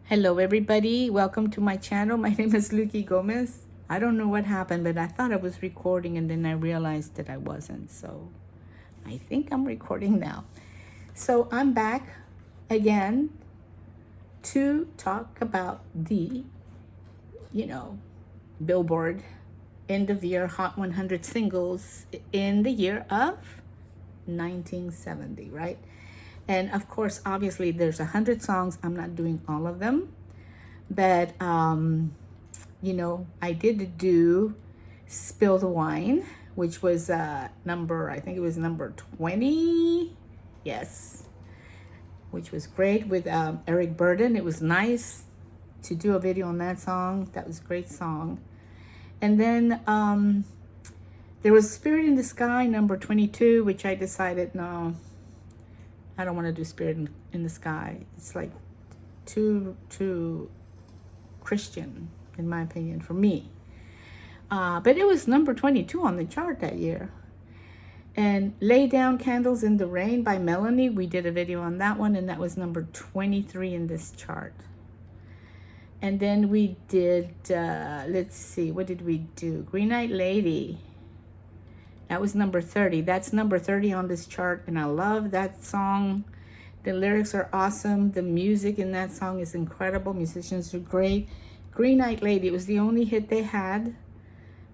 Hello everybody, welcome to my channel. My name is Luki Gomez. I don't know what happened, but I thought I was recording and then I realized that I wasn't. So I think I'm recording now. So I'm back again to talk about the, Billboard end of year Hot 100 singles in the year of 1970, right? And of course, obviously, there's 100 songs. I'm not doing all of them, but I did do "Spill the Wine," which was I think it was number 20. Yes, which was great with Eric Burden. It was nice to do a video on that song. That was a great song. And then there was "Spirit in the Sky," number 22, which I decided, no, I don't want to do Spirit in the Sky. It's like too Christian, in my opinion, for me. But it was number 22 on the chart that year. And "Lay Down Candles in the Rain" by Melanie, we did a video on that one, and that was number 23 in this chart. And then we did, let's see, what did we do? "Green Eyed Lady." That was number 30. That's number 30 on this chart, and I love that song. The lyrics are awesome. The music in that song is incredible. Musicians are great. "Green Eyed Lady," it was the only hit they had,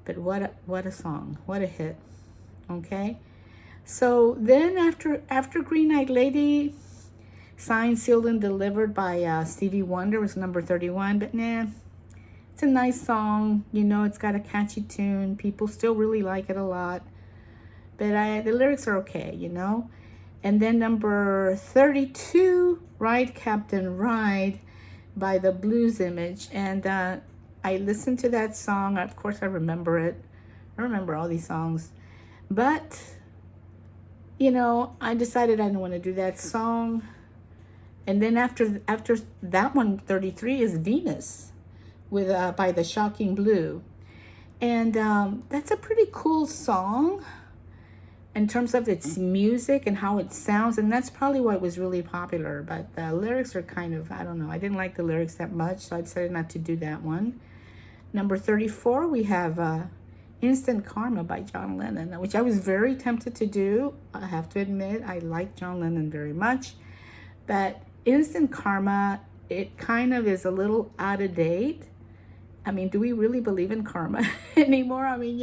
but what a song. What a hit. Okay? So then after "Green Eyed Lady," "Signed, Sealed, and Delivered" by Stevie Wonder was number 31, but nah, it's a nice song. It's got a catchy tune. People still really like it a lot, but the lyrics are okay, And then number 32, "Ride Captain Ride" by the Blues Image. And I listened to that song. Of course, I remember it. I remember all these songs. But, I decided I didn't want to do that song. And then after that one, 33, is "Venus" with by the Shocking Blue. And that's a pretty cool song in terms of its music and how it sounds, and that's probably why it was really popular. But the lyrics are kind of, I don't know, I didn't like the lyrics that much, so I decided not to do that one. Number 34, we have "Instant Karma" by John Lennon, which I was very tempted to do. I have to admit, I like John Lennon very much, but "Instant Karma," it kind of is a little out of date. I mean, do we really believe in karma anymore? I mean,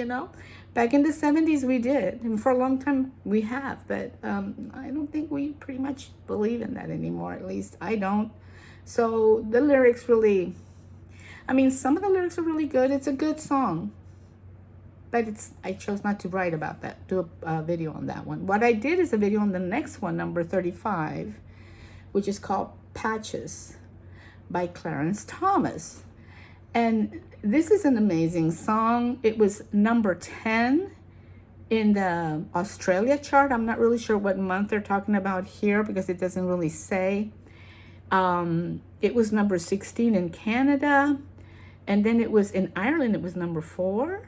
back in the 70s we did, and for a long time we have, but I don't think we pretty much believe in that anymore. At least I don't. So the lyrics really, I mean, some of the lyrics are really good. It's a good song, but I chose not to write about that, do a video on that one. What I did is a video on the next one, number 35, which is called "Patches" by Clarence Thomas. And this is an amazing song. It was number 10 in the Australia chart. I'm not really sure what month they're talking about here because it doesn't really say. It was number 16 in Canada. And then it was in Ireland, it was number 4.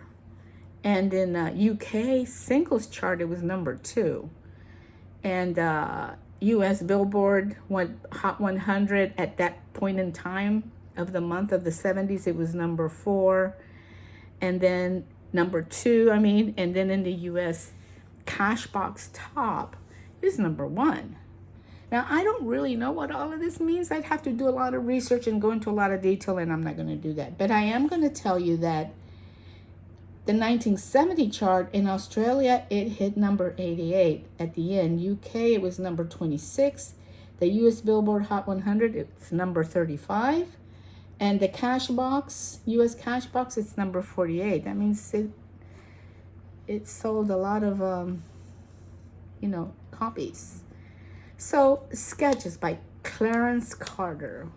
And in UK singles chart, it was number 2. And US Billboard Hot 100 at that point in time of the month of the 70s, it was number 4, and then number 2, and then in the US Cashbox Top is number 1. Now, I don't really know what all of this means. I'd have to do a lot of research and go into a lot of detail, and I'm not going to do that. But I am going to tell you that the 1970 chart in Australia, it hit number 88 at the end. UK, it was number 26. The US Billboard Hot 100, it's number 35. And the Cashbox, US Cashbox, it's number 48. That means it sold a lot of, copies. So, "Sketches" by Clarence Carter.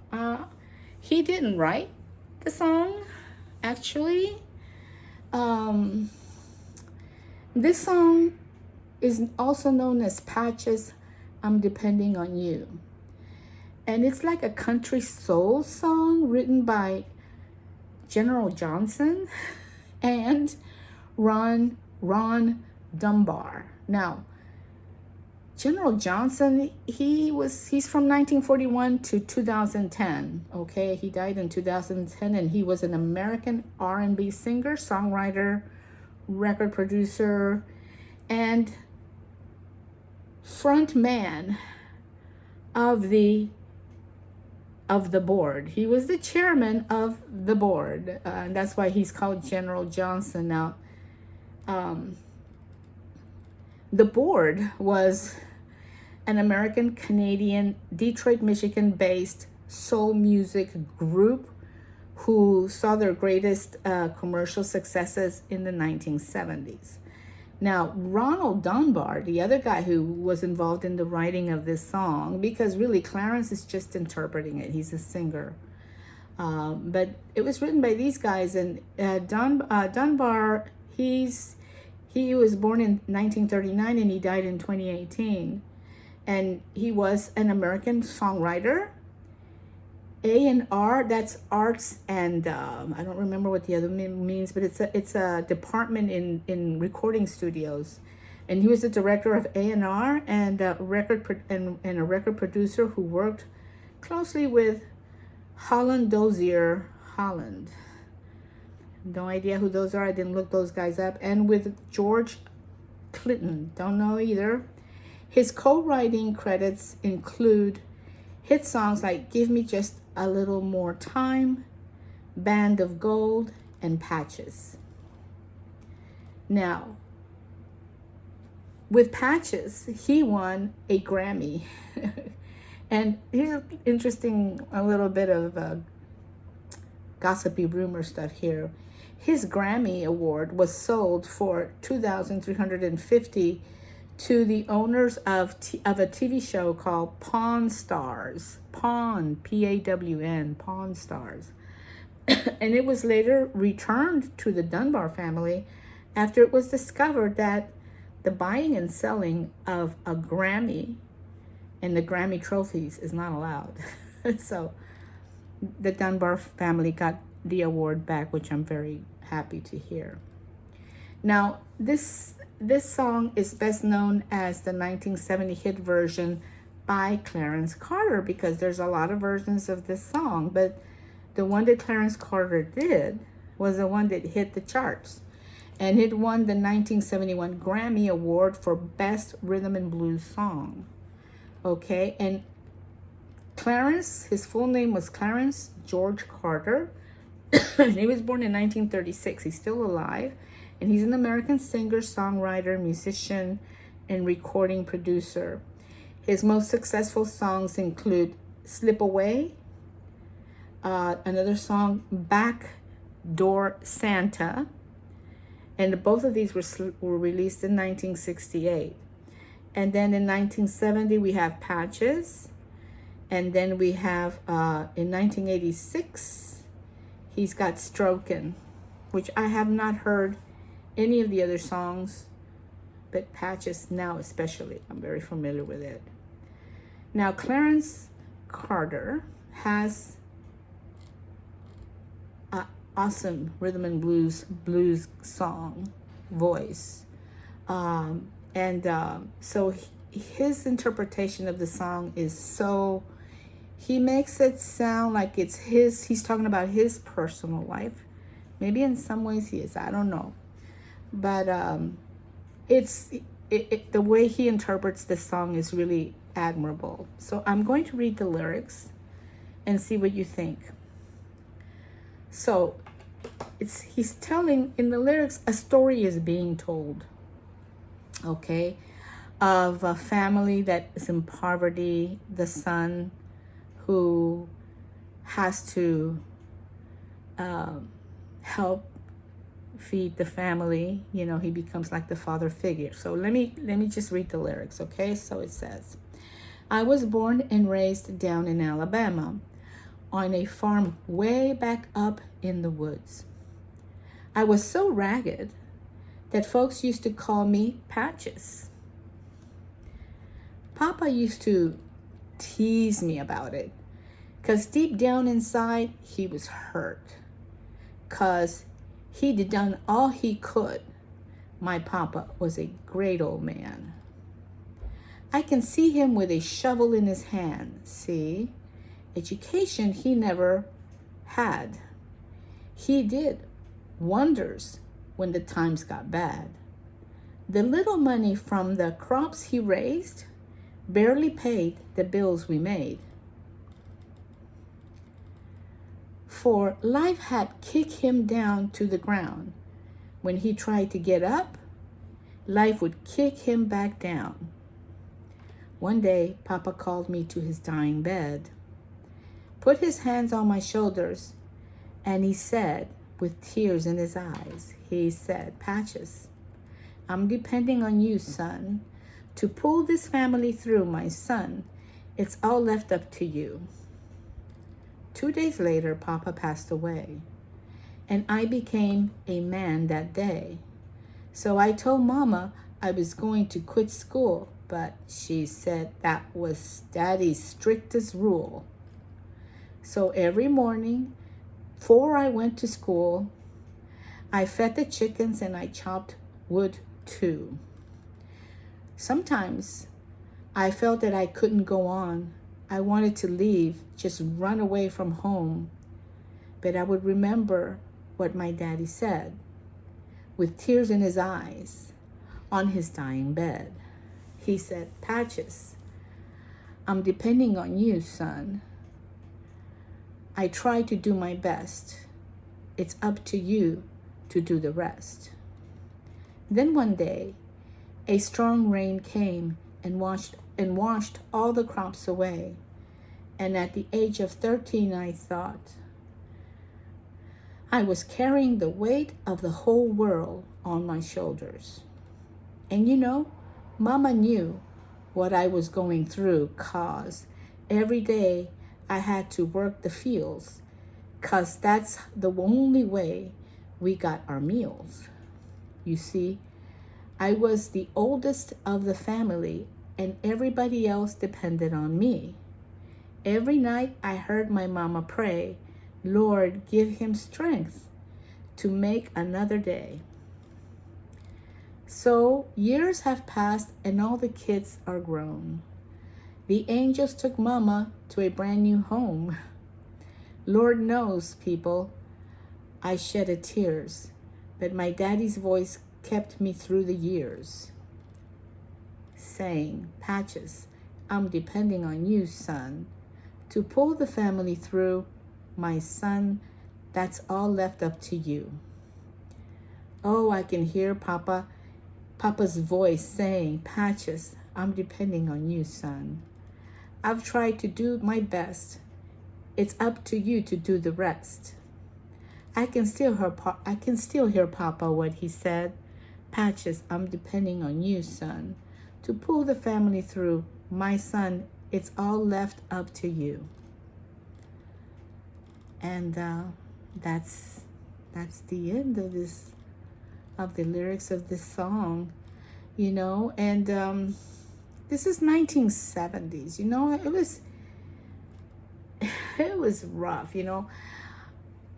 He didn't write the song, actually. This song is also known as "Patches, I'm Depending on You." And it's like a country soul song written by General Johnson and Ron Dunbar. Now, General Johnson, he's from 1941 to 2010. Okay, he died in 2010, and he was an American R&B singer, songwriter, record producer, and front man of the board. He was the chairman of the board, and that's why he's called General Johnson. Now, the board was an American Canadian, Detroit, Michigan based soul music group who saw their greatest commercial successes in the 1970s. Now, Ronald Dunbar, the other guy who was involved in the writing of this song, because really Clarence is just interpreting it, he's a singer. But it was written by these guys, and Dunbar, he was born in 1939 and he died in 2018. And he was an American songwriter. A&R, that's arts and I don't remember what the other means, but it's a department in recording studios. And he was the director of A&R and a record producer who worked closely with Holland Dozier. Holland. No idea who those are. I didn't look those guys up. And with George Clinton. Don't know either. His co-writing credits include hit songs like Give Me Just a Little More Time, Band of Gold, and Patches. Now, with Patches, he won a Grammy. And here's interesting, a little bit of gossipy rumor stuff here. His Grammy Award was sold for $2,350 to the owners of a TV show called Pawn Stars. Pawn, P-A-W-N, Pawn Stars. And it was later returned to the Dunbar family after it was discovered that the buying and selling of a Grammy and the Grammy trophies is not allowed. So the Dunbar family got the award back, which I'm very happy to hear. Now, this song is best known as the 1970 hit version by Clarence Carter, because there's a lot of versions of this song, but the one that Clarence Carter did was the one that hit the charts. And it won the 1971 Grammy Award for Best Rhythm and Blues Song. Okay, and Clarence, his full name was Clarence George Carter. And he was born in 1936. He's still alive. And he's an American singer, songwriter, musician, and recording producer. His most successful songs include Slip Away, another song, Backdoor Santa, and both of these were released in 1968. And then in 1970, we have Patches. And then we have, in 1986, he's got Strokin', which I have not heard any of the other songs, but Patches now especially. I'm very familiar with it. Now, Clarence Carter has an awesome rhythm and blues song voice. So his interpretation of the song is so, he makes it sound like it's his, he's talking about his personal life. Maybe in some ways he is, I don't know. But the way he interprets the song is really admirable. So I'm going to read the lyrics and see what you think. So he's telling, in the lyrics, a story is being told, okay, of a family that is in poverty, the son who has to help feed the family. You know, he becomes like the father figure. So let me just read the lyrics, okay? So it says, I was born and raised down in Alabama on a farm way back up in the woods. I was so ragged that folks used to call me Patches. Papa used to tease me about it, because deep down inside, he was hurt, because he'd done all he could. My papa was a great old man. I can see him with a shovel in his hand. See, education he never had. He did wonders when the times got bad. The little money from the crops he raised barely paid the bills we made. For life had kicked him down to the ground. When he tried to get up, life would kick him back down. One day, Papa called me to his dying bed, put his hands on my shoulders, and he said, with tears in his eyes, he said, Patches, I'm depending on you, son, to pull this family through, my son. It's all left up to you. 2 days later, Papa passed away, and I became a man that day. So I told Mama I was going to quit school, but she said that was Daddy's strictest rule. So every morning, before I went to school, I fed the chickens and I chopped wood too. Sometimes I felt that I couldn't go on. I wanted to leave, just run away from home. But I would remember what my daddy said, with tears in his eyes, on his dying bed. He said, Patches, I'm depending on you, son. I try to do my best. It's up to you to do the rest. Then one day, a strong rain came and washed all the crops away. And at the age of 13, I thought I was carrying the weight of the whole world on my shoulders. And you know, Mama knew what I was going through, 'cause every day I had to work the fields, 'cause that's the only way we got our meals. You see, I was the oldest of the family, and everybody else depended on me. Every night I heard my mama pray, Lord, give him strength to make another day. So years have passed and all the kids are grown. The angels took Mama to a brand new home. Lord knows, people, I shedded tears, but my daddy's voice kept me through the years, saying, Patches, I'm depending on you, son, to pull the family through. My son, that's all left up to you. Oh, I can hear Papa's voice saying, Patches, I'm depending on you, son. I've tried to do my best. It's up to you to do the rest. I can still hear Papa what he said. Patches, I'm depending on you, son, to pull the family through. My son, it's all left up to you. And that's the end of the lyrics of this song, you know. And this is 1970s, you know. It was rough, you know.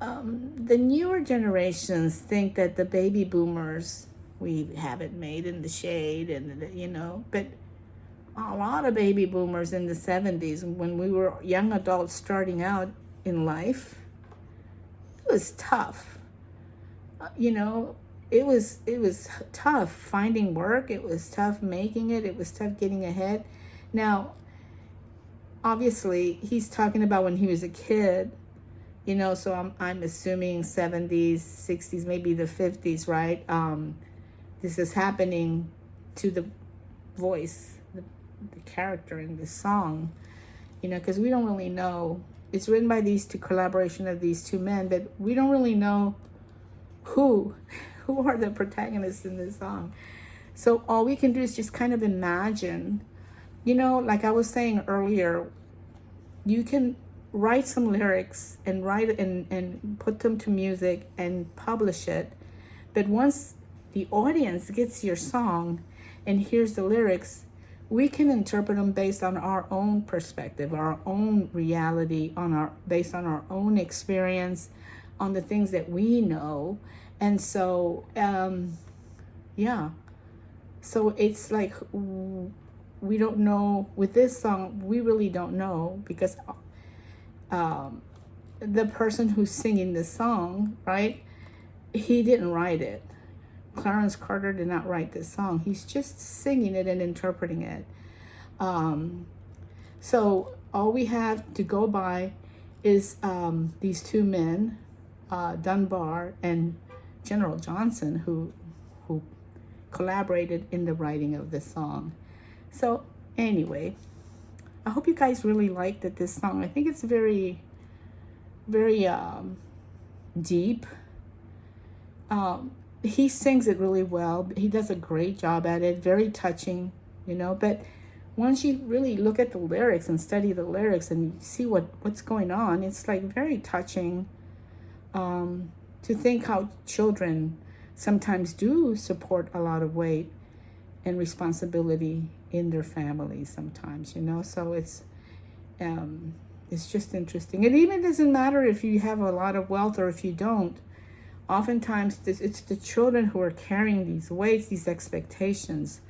The newer generations think that the baby boomers, we have it made in the shade, and you know, but a lot of baby boomers in the 70s, when we were young adults starting out in life, it was tough. You know, it was tough finding work. It was tough making it. It was tough getting ahead. Now, obviously, he's talking about when he was a kid, you know, so I'm assuming 70s, 60s, maybe the 50s, right? This is happening to the voice, the character in this song, you know, because we don't really know. It's written by these two, collaboration of these two men, but we don't really know who are the protagonists in this song. So all we can do is just kind of imagine, you know, like I was saying earlier, you can write some lyrics and write and put them to music and publish it. But once the audience gets your song and hears the lyrics, we can interpret them based on our own perspective, our own reality, based on our own experience, on the things that we know. And so, yeah. So it's like, we don't know with this song. We really don't know because the person who's singing the song, right? He didn't write it. Clarence Carter did not write this song. He's just singing it and interpreting it. So all we have to go by is these two men, Dunbar and General Johnson, who collaborated in the writing of this song. So anyway, I hope you guys really liked this song. I think it's very, very deep. He sings it really well. He does a great job at it. Very touching, you know. But once you really look at the lyrics and study the lyrics and see what's going on, it's like very touching. To think how children sometimes do support a lot of weight and responsibility in their families sometimes, you know. So it's just interesting. It even doesn't matter if you have a lot of wealth or if you don't. Oftentimes it's the children who are carrying these weights, these expectations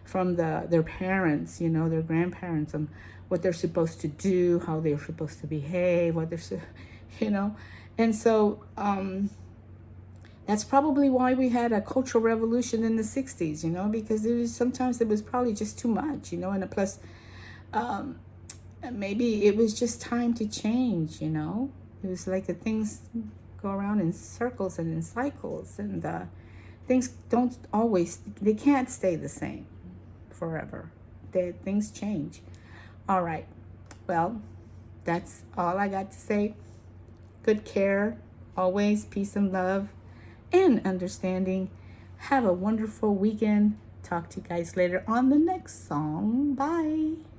from their parents, you know, their grandparents, and what they're supposed to do, how they're supposed to behave, you know. And so that's probably why we had a cultural revolution in the 60s, you know, because sometimes it was probably just too much, you know. And plus maybe it was just time to change, you know. It was like the things go around in circles and in cycles, and things don't always, they can't stay the same forever. Things change. All right, well, that's all I got to say. Good care, always peace and love and understanding. Have a wonderful weekend. Talk to you guys later on the next song. Bye.